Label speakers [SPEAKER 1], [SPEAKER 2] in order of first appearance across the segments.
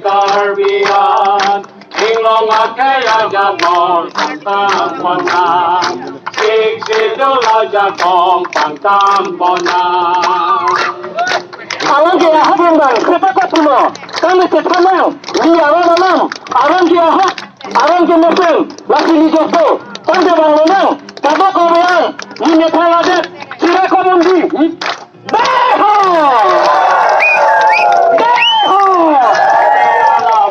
[SPEAKER 1] Caribbean, Ilong at kaya Japon, pagtampo na. Sigsidula Japon, pagtampo na.
[SPEAKER 2] Alam kaya habang sepakat puno, kami sepanang, di alam, alam kaya hak, alam kaya meseng, lagi di josto, tanda bang menang, tabak korean, ini pelajar, sila komundi, beho!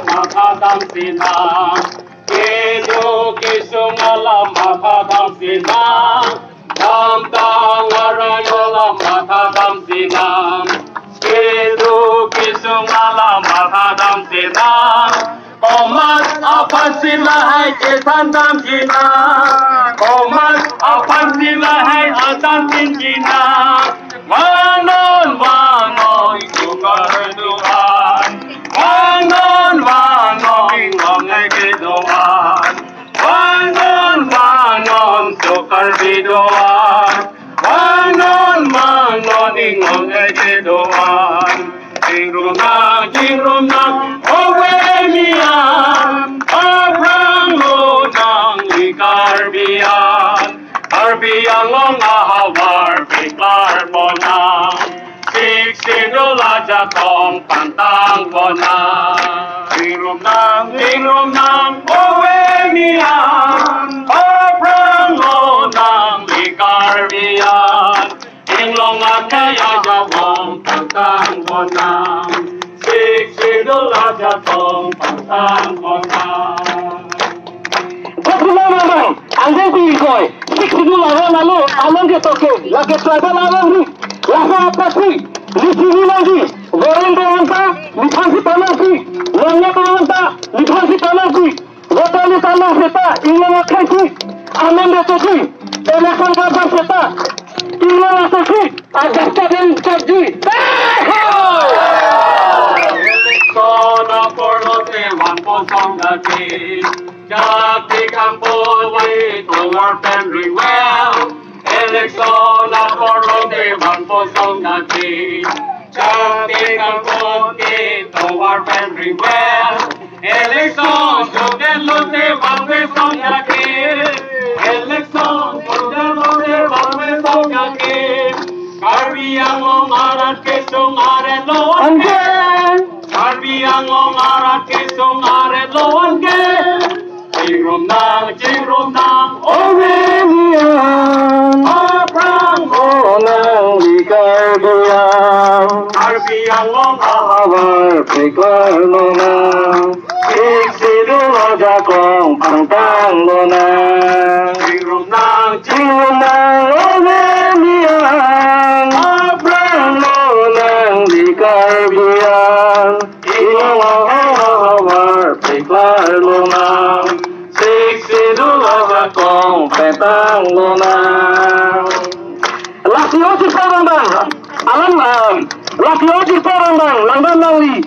[SPEAKER 1] Makadam sinang, kejo kisung alam makadam sinang, damdang arayola makadam sinang, kejo kisung alam makadam sinang, omat apan sila hai ketandam sinang, omat apan sila hai adan sinang, wanon sukar Tuhan. Wangon, ngongai kedoan. Wangon, sukar bidoan. Wangon, ngongai kedoan. Jingrumang, owe mian. Abrang lunang di Caribbean. Caribbean long ahawar, piklar bonang. Sigsidula Japon, pantang bonang. Jingrumang, owe mian. Abrang lunang di Caribbean. Inglong at kaya Japon, pantang bonang. Sigsidula Japon, pantang bonang.
[SPEAKER 2] Bang, andai pilih sigsidula lalu, alam ke toke, lagi selatan alam ni, lasa apa sih? Di sini lagi, goreng beranta, dikasih tanah sih, nanya beranta, dikasih tanah sih, botol tanah seta, ini makan sih, aman betul sih, elekan kabar seta, ini masuk sih, agak caden caji,
[SPEAKER 1] Sona porlote wan posong dati, jati kampo wai towar very well. Eleksona porlote wan posong dati, jati kampo towar very well. Elekson jogelote wan posong dati, elekson jogelote wan posong dati. Caribbean lo marat keso maret lo
[SPEAKER 2] anjay.
[SPEAKER 1] Caribbean lo marat keso maret lo Jingrumang,
[SPEAKER 2] Oremian,
[SPEAKER 1] Abrang
[SPEAKER 2] onang di Caribbean,
[SPEAKER 1] Caribbean lo
[SPEAKER 2] awal pikir lonang, sigsidula Japon, pantang lonang,
[SPEAKER 1] Jingrumang,
[SPEAKER 2] Jingrumang, Oremian, Abrang lonang di Caribbean, ilang awal pikir lonang, sigsidula Japon, pantang lonang. Laki ojek parang alam laki ojek parang langgan langli.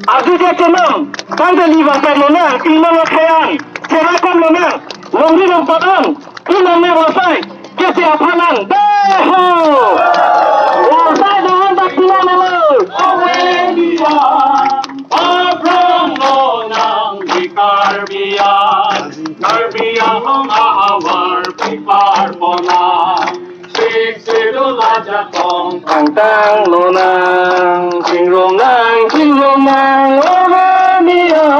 [SPEAKER 2] Aju dia kenam, tanda liva kanonang, imam akhayan, cerakan menang, longgi lompatan, imam merosai, kesi apanan, beho. Wasai dengan tak kena malu.
[SPEAKER 1] Abrang lo nang di Caribbean, Caribbean ang ahawar pikar mo na. Sigsidula Japon,
[SPEAKER 2] Pantang lonang, jingromang, Oremian,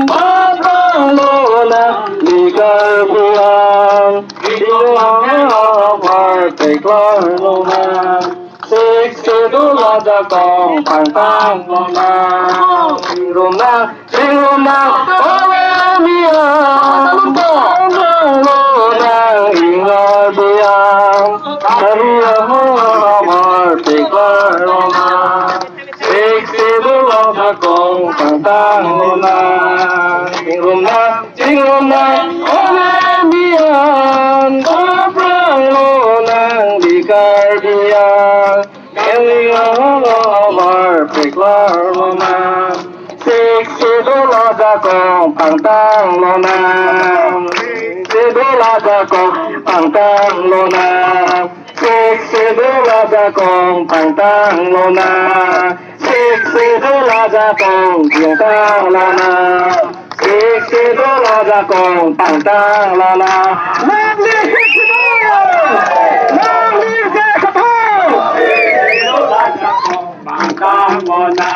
[SPEAKER 2] Pantang lonang, di Caribbean, jingromang, pikir lonang, sigsidula Japon, pantang lonang, jingromang, Oremian, pantang lonang, di Caribbean, Caribbean awal pikir lonang, sigsidula Japon, pantang lonang, jingromang, Oremian, pantang lonang di Caribbean, Caribbean awal pikir lonang, sigsidula Japon, pantang lonang, sigsidula Japon, pantang lonang, Siksidul raja kong pangtang lona Siksidul raja kong pangtang lona Siksidul raja kong pangtang lona Long live Siksidul! Long live Jacob!
[SPEAKER 1] Bangkang mo na